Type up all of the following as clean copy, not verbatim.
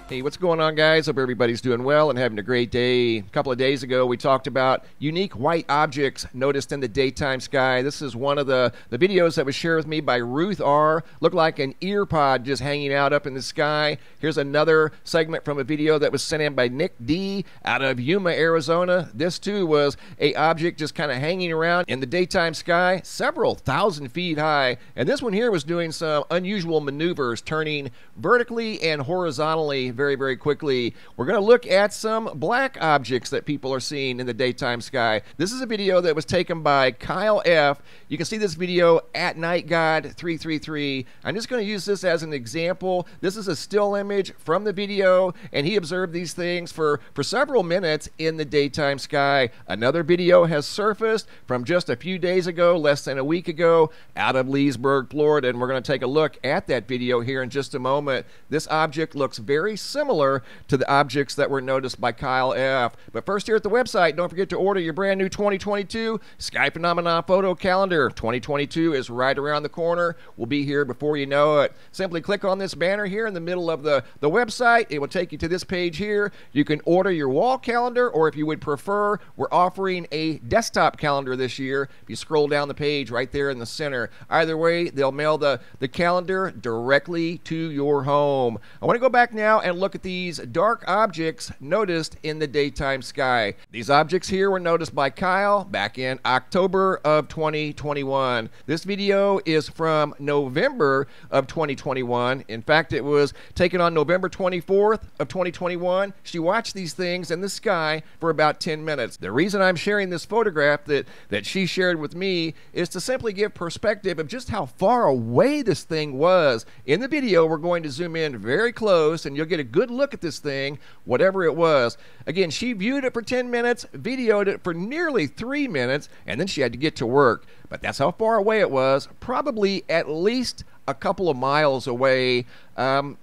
Hey, what's going on, guys? Hope everybody's doing well and having a great day. A couple of days ago, we talked about unique white objects noticed in the daytime sky. This is one of the videos that was shared with me by Ruth R. Looked like an ear pod just hanging out up in the sky. Here's another segment from a video that was sent in by Nick D. out of Yuma, Arizona. This, too, was a object just kind of hanging around in the daytime sky, several thousand feet high. And this one here was doing some unusual maneuvers, turning vertically and horizontally very, very quickly. We're going to look at some black objects that people are seeing in the daytime sky. This is a video that was taken by Kyle F. You can see this video at NightGod333. I'm just going to use this as an example. This is a still image from the video, and he observed these things for several minutes in the daytime sky. Another video has surfaced from just a few days ago, less than a week ago, out of Leesburg, Florida, and we're going to take a look at that video here in just a moment. This object looks very similar to the objects that were noticed by Kyle F. But first, here at the website, don't forget to order your brand new 2022 Sky Phenomena Photo Calendar. 2022 is right around the corner. We'll be here before you know it. Simply click on this banner here in the middle of the website. It will take you to this page here. You can order your wall calendar, or if you would prefer, we're offering a desktop calendar this year. If you scroll down the page right there in the center. Either way, they'll mail the calendar directly to your home. I want to go back now and look at these dark objects noticed in the daytime sky. These objects here were noticed by Kyle back in October of 2021. This video is from November of 2021. In fact, it was taken on November 24th of 2021. She watched these things in the sky for about 10 minutes. The reason I'm sharing this photograph that she shared with me is to simply give perspective of just how far away this thing was. In the video, we're going to zoom in very close, and you'll get a good look at this thing, whatever it was. Again, she viewed it for 10 minutes, videoed it for nearly 3 minutes, and then she had to get to work. But that's how far away it was, probably at least a couple of miles away.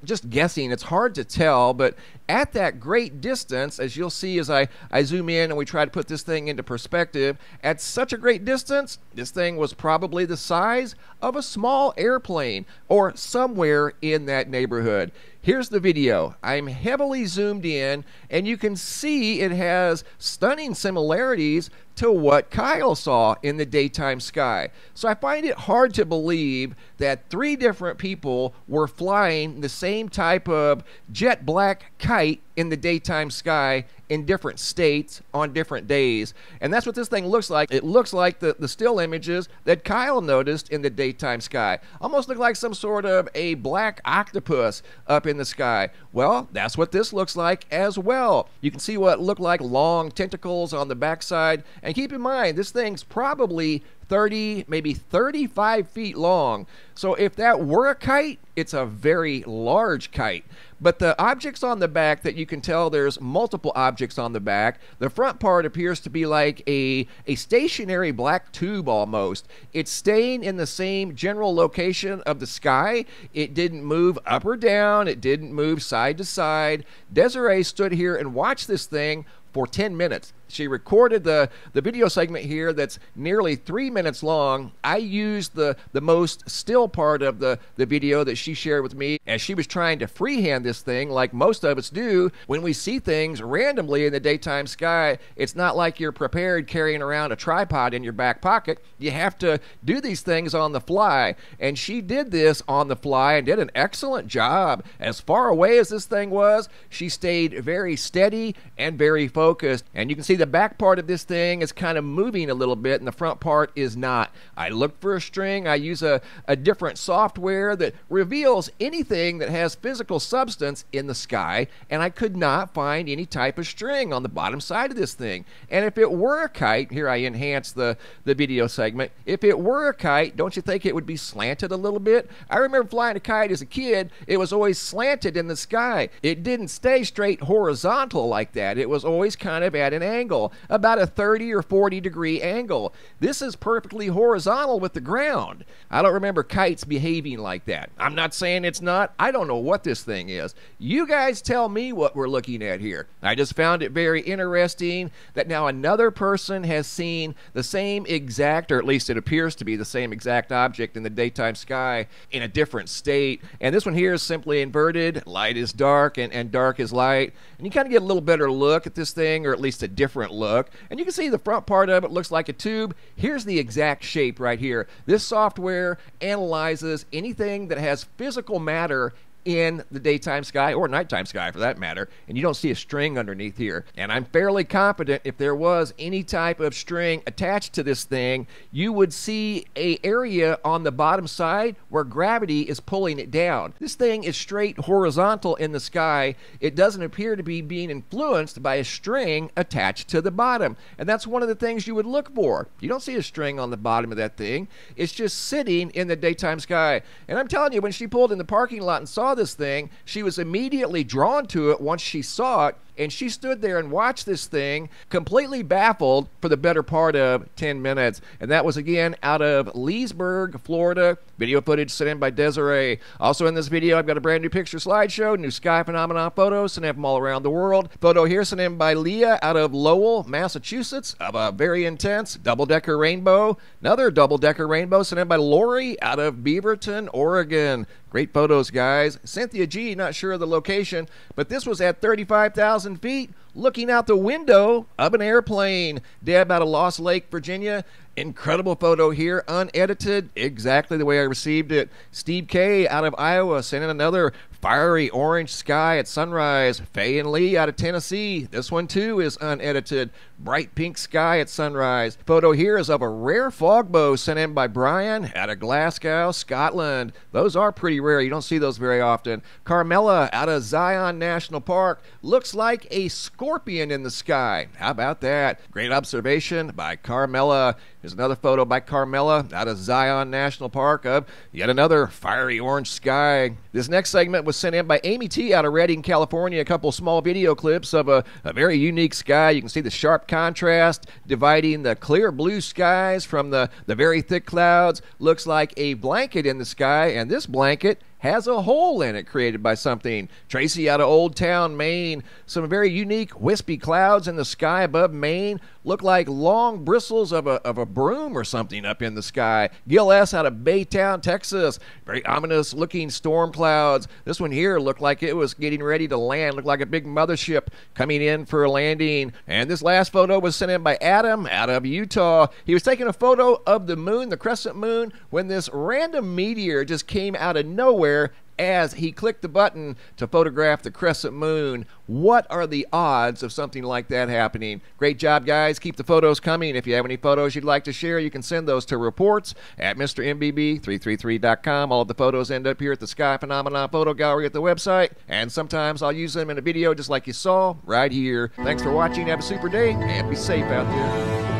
Just guessing, it's hard to tell, but at that great distance, as you'll see as I zoom in and we try to put this thing into perspective, at such a great distance, this thing was probably the size of a small airplane or somewhere in that neighborhood. Here's the video. I'm heavily zoomed in, and you can see it has stunning similarities to what Kyle saw in the daytime sky. So I find it hard to believe that 3 different people were flying the same type of jet black kite in the daytime sky in different states on different days. And that's what this thing looks like. It looks like the still images that Kyle noticed in the daytime sky. Almost look like some sort of a black octopus up in the sky. Well, that's what this looks like as well. You can see what look like long tentacles on the backside. And keep in mind, this thing's probably 30, maybe 35 feet long. So if that were a kite, it's a very large kite. But the objects on the back that you can tell there's multiple objects on the back, the front part appears to be like a stationary black tube almost. It's staying in the same general location of the sky. It didn't move up or down. It didn't move side to side. Desiree stood here and watched this thing for 10 minutes. She recorded the video segment here that's nearly 3 minutes long. I used the most still part of the video that she shared with me as she was trying to freehand this thing like most of us do when we see things randomly in the daytime sky. It's not like you're prepared carrying around a tripod in your back pocket. You have to do these things on the fly, and she did this on the fly and did an excellent job. As far away as this thing was, she stayed very steady and very focused, and you can see the back part of this thing is kind of moving a little bit and the front part is not. I looked for a string. I use a different software that reveals anything that has physical substance in the sky, and I could not find any type of string on the bottom side of this thing. And if it were a kite, here I enhance the video segment, if it were a kite, don't you think it would be slanted a little bit? I remember flying a kite as a kid. It was always slanted in the sky. It didn't stay straight horizontal like that. It was always kind of at an angle. angle, about a 30 or 40 degree angle. This is perfectly horizontal with the ground. I don't remember kites behaving like that. I'm not saying it's not. I don't know what this thing is. You guys tell me what we're looking at here. I just found it very interesting that now another person has seen the same exact, or at least it appears to be the same exact object in the daytime sky in a different state. And this one here is simply inverted. Light is dark and dark is light. And you kind of get a little better look at this thing, or at least a different look. And you can see the front part of it looks like a tube. Here's the exact shape right here. This software analyzes anything that has physical matter in the daytime sky, or nighttime sky for that matter, and you don't see a string underneath here. And I'm fairly confident if there was any type of string attached to this thing, you would see an area on the bottom side where gravity is pulling it down. This thing is straight horizontal in the sky. It doesn't appear to be being influenced by a string attached to the bottom, and that's one of the things you would look for. You don't see a string on the bottom of that thing. It's just sitting in the daytime sky. And I'm telling you, when she pulled in the parking lot and saw this thing, she was immediately drawn to it once she saw it, and she stood there and watched this thing completely baffled for the better part of 10 minutes. And that was again out of Leesburg, Florida. Video footage sent in by Desiree. Also in this video, I've got a brand new picture slideshow, new sky phenomenon photos sent in from all around the world. Photo here sent in by Leah out of Lowell, Massachusetts, of a very intense double-decker rainbow. Another double-decker rainbow sent in by Lori out of Beaverton, Oregon. Great photos, guys. Cynthia G, not sure of the location, but this was at 35,000 feet, looking out the window of an airplane. Deb out of Lost Lake, Virginia. Incredible photo here, unedited, exactly the way I received it. Steve K out of Iowa sent in another fiery orange sky at sunrise. Faye and Lee out of Tennessee. This one too is unedited. Bright pink sky at sunrise. Photo here is of a rare fog bow sent in by Brian out of Glasgow, Scotland. Those are pretty rare. You don't see those very often. Carmela out of Zion National Park. Looks like a scorpion in the sky. How about that? Great observation by Carmela. Here's another photo by Carmela out of Zion National Park of yet another fiery orange sky. This next segment was sent in by Amy T out of Redding, California. A couple small video clips of a very unique sky. You can see the sharp contrast dividing the clear blue skies from the very thick clouds. Looks like a blanket in the sky, and this blanket has a hole in it created by something. Tracy out of Old Town, Maine. Some very unique wispy clouds in the sky above Maine. Look like long bristles of a broom or something up in the sky. Gil S out of Baytown, Texas. Very ominous looking storm clouds. This one here looked like it was getting ready to land. Looked like a big mothership coming in for a landing. And this last photo was sent in by Adam out of Utah. He was taking a photo of the moon, the crescent moon, when this random meteor just came out of nowhere as he clicked the button to photograph the crescent moon. What are the odds of something like that happening? Great job, guys. Keep the photos coming. If you have any photos you'd like to share, you can send those to reports at MrMBB333.com. All of the photos end up here at the Sky Phenomenon Photo Gallery at the website, and sometimes I'll use them in a video just like you saw right here. Thanks for watching. Have a super day, and be safe out there.